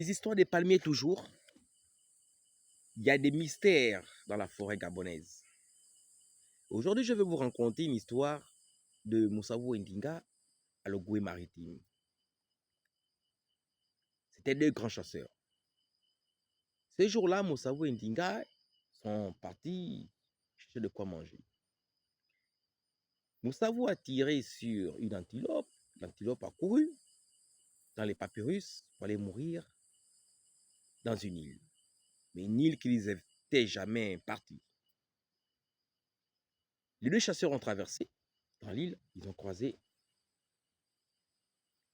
Les histoires des palmiers toujours, il y a des mystères dans la forêt gabonaise. Aujourd'hui, je vais vous raconter une histoire de Moussavou Ndinga à l'Ogoué maritime. C'était deux grands chasseurs. Ces jours-là, Moussavou et Ndinga sont partis chercher de quoi manger. Moussavou a tiré sur une antilope. L'antilope a couru dans les papyrus pour aller mourir dans une île. Mais une île qu'ils n'étaient jamais partis. Les deux chasseurs ont traversé dans l'île, ils ont croisé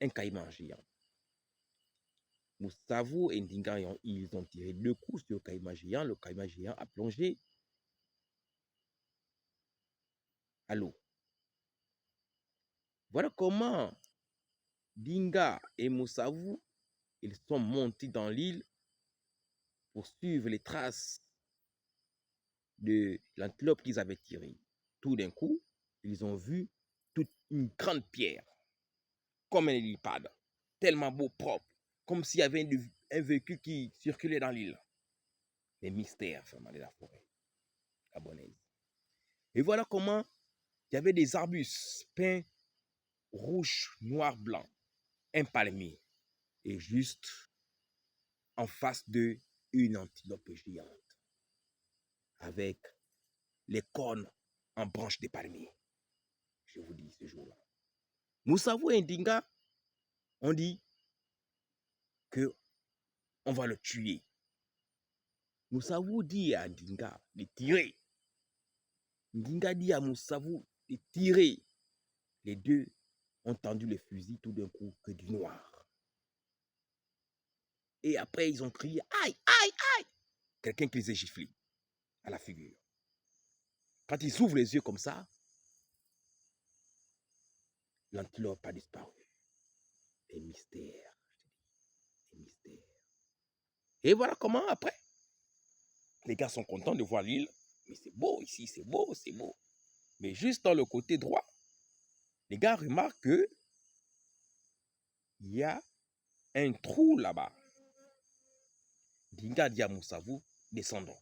un caïman géant. Moussavou et Ndinga, ils ont tiré deux coups sur le caïman géant. Le caïman géant a plongé à l'eau. Voilà comment Ndinga et Moussavou, ils sont montés dans l'île pour suivre les traces de l'antilope qu'ils avaient tirée. Tout d'un coup, ils ont vu toute une grande pierre, comme un hélipade, tellement beau, propre, comme s'il y avait un véhicule qui circulait dans l'île. Les mystères vraiment de la forêt gabonaise. Et voilà comment il y avait des arbustes peints rouge, noir, blanc, un palmier, et juste en face d'eux, une antilope géante, avec les cornes en branches des palmiers. Je vous dis ce jour-là. Moussavou et Ndinga ont dit que on va le tuer. Moussavou dit à Ndinga de tirer. Ndinga dit à Moussavou de tirer. Les deux ont tendu les fusils tout d'un coup que du noir. Et après, ils ont crié « Aïe, aïe, aïe !» Quelqu'un qui les a giflés à la figure. Quand ils ouvrent les yeux comme ça, l'antilope a disparu. Des mystères, des mystères. Et voilà comment après, les gars sont contents de voir l'île. Mais c'est beau ici, c'est beau, c'est beau. Mais juste dans le côté droit, les gars remarquent que il y a un trou là-bas. Ndinga dit à Moussavou, descendons.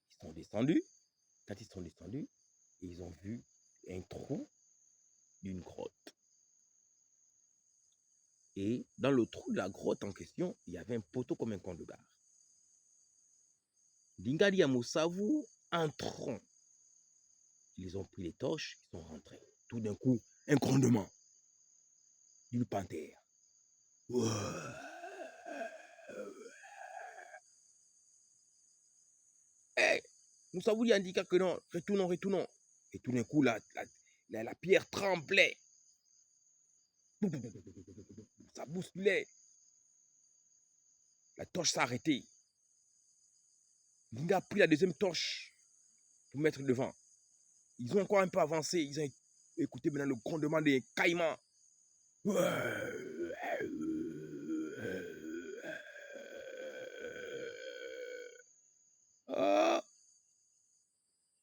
Ils sont descendus. Quand ils sont descendus, ils ont vu un trou d'une grotte. Et dans le trou de la grotte en question, il y avait un poteau comme un camp de gare. Ndinga dit à Moussavou, entrons. Ils ont pris les torches, ils sont rentrés. Tout d'un coup, un grondement d'une panthère. Hey, Moussavou dit à Ndinga que non, retournons, retournons. Et tout d'un coup, la pierre tremblait. Ça bousculait. La torche s'est arrêtée. Ndinga a pris la deuxième torche pour mettre devant. Ils ont encore un peu avancé. Ils ont écouté maintenant le grondement des caïmans. Oh,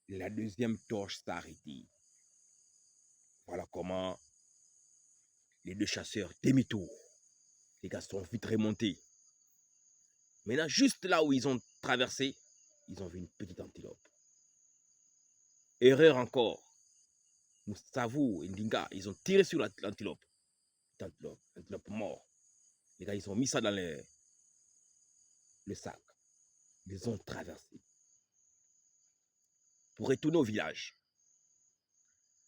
la deuxième torche s'est arrêtée. Voilà comment les deux chasseurs, demi-tour. Les gars sont vite remontés. Maintenant, juste là où ils ont traversé, ils ont vu une petite antilope. Erreur encore. Moussavou et Ndinga, ils ont tiré sur l'antilope. L'antilope mort. Les gars, ils ont mis ça dans le sac. Ils ont traversé pour retourner au village.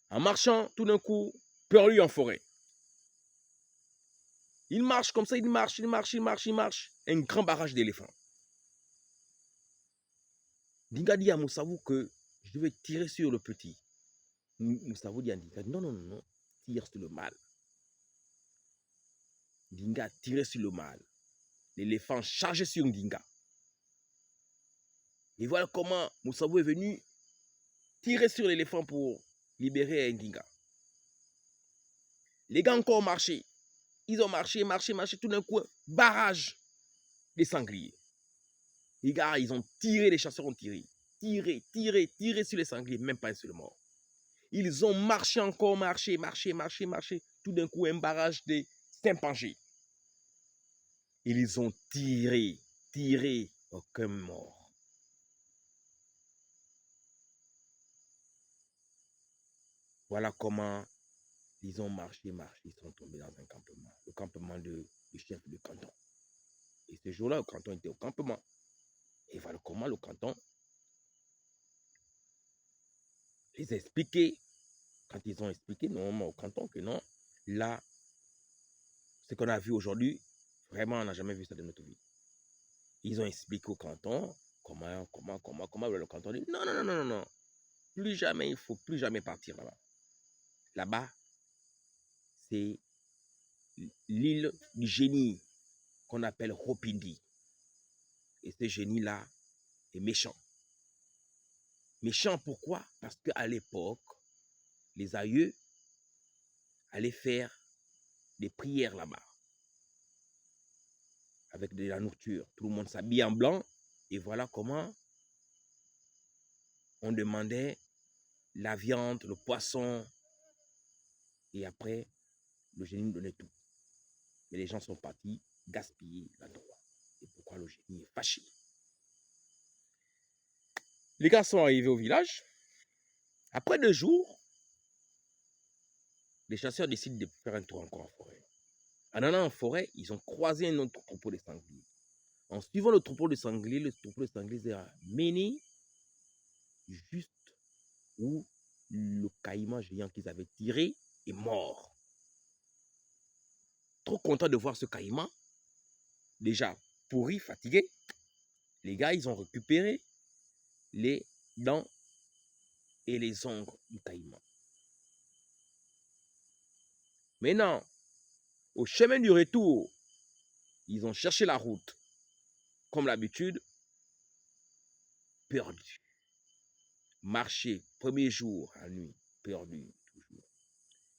En marchant, tout d'un coup, perdu en forêt. Il marche comme ça, il marche. Un grand barrage d'éléphants. Ndinga dit à Moussavou que je vais tirer sur le petit. Moussavou dit à Ndinga, non, tire sur le mâle. Ndinga a tiré sur le mâle. L'éléphant chargeait sur Ndinga. Et voilà comment Moussavou est venu tirer sur l'éléphant pour libérer Ndinga. Les gars ont encore marché. Ils ont marché. Tout d'un coup, barrage des sangliers. Les gars, ils ont tiré, les chasseurs ont tiré. Tiré sur les sangliers, même pas un seul mort. Ils ont marché encore, marché. Tout d'un coup, un barrage des Saint-Pangé. Ils ont tiré, aucun mort. Voilà comment ils ont marché, ils sont tombés dans un campement, le campement du chef de canton. Et ce jour-là, le canton était au campement. Et voilà comment le canton les a expliqué, quand ils ont expliqué normalement au canton que non, là, ce qu'on a vu aujourd'hui, vraiment, on n'a jamais vu ça de notre vie. Ils ont expliqué au canton comment le canton dit non, non, non, non, non, plus jamais, il ne faut plus jamais partir là-bas. Là-bas, c'est l'île du génie qu'on appelle Hopindi. Et ce génie-là est méchant. Méchant pourquoi? Parce qu'à l'époque, les aïeux allaient faire des prières là-bas avec de la nourriture. Tout le monde s'habille en blanc et voilà comment on demandait la viande, le poisson et après, le génie nous donnait tout. Mais les gens sont partis gaspiller l'endroit. Et pourquoi le génie est fâché? Les gars sont arrivés au village. Après 2 jours, les chasseurs décident de faire un tour encore en forêt. En allant en forêt, ils ont croisé un autre troupeau de sangliers. En suivant le troupeau de sangliers les a menés juste où le caïman géant qu'ils avaient tiré est mort. Trop content de voir ce caïman, déjà pourri, fatigué, les gars, ils ont récupéré les dents et les ongles du caïman. Maintenant, au chemin du retour, ils ont cherché la route. Comme l'habitude, perdu. Marché, premier jour, à nuit, perdu, toujours.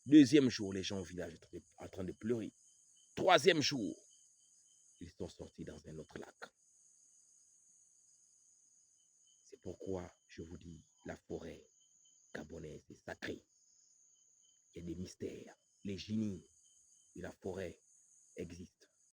Deuxième jour, les gens au village étaient en train de pleurer. Troisième jour, ils sont sortis dans un autre lac. C'est pourquoi je vous dis, la forêt gabonaise est sacrée. Il y a des mystères. Les génies de la forêt existent.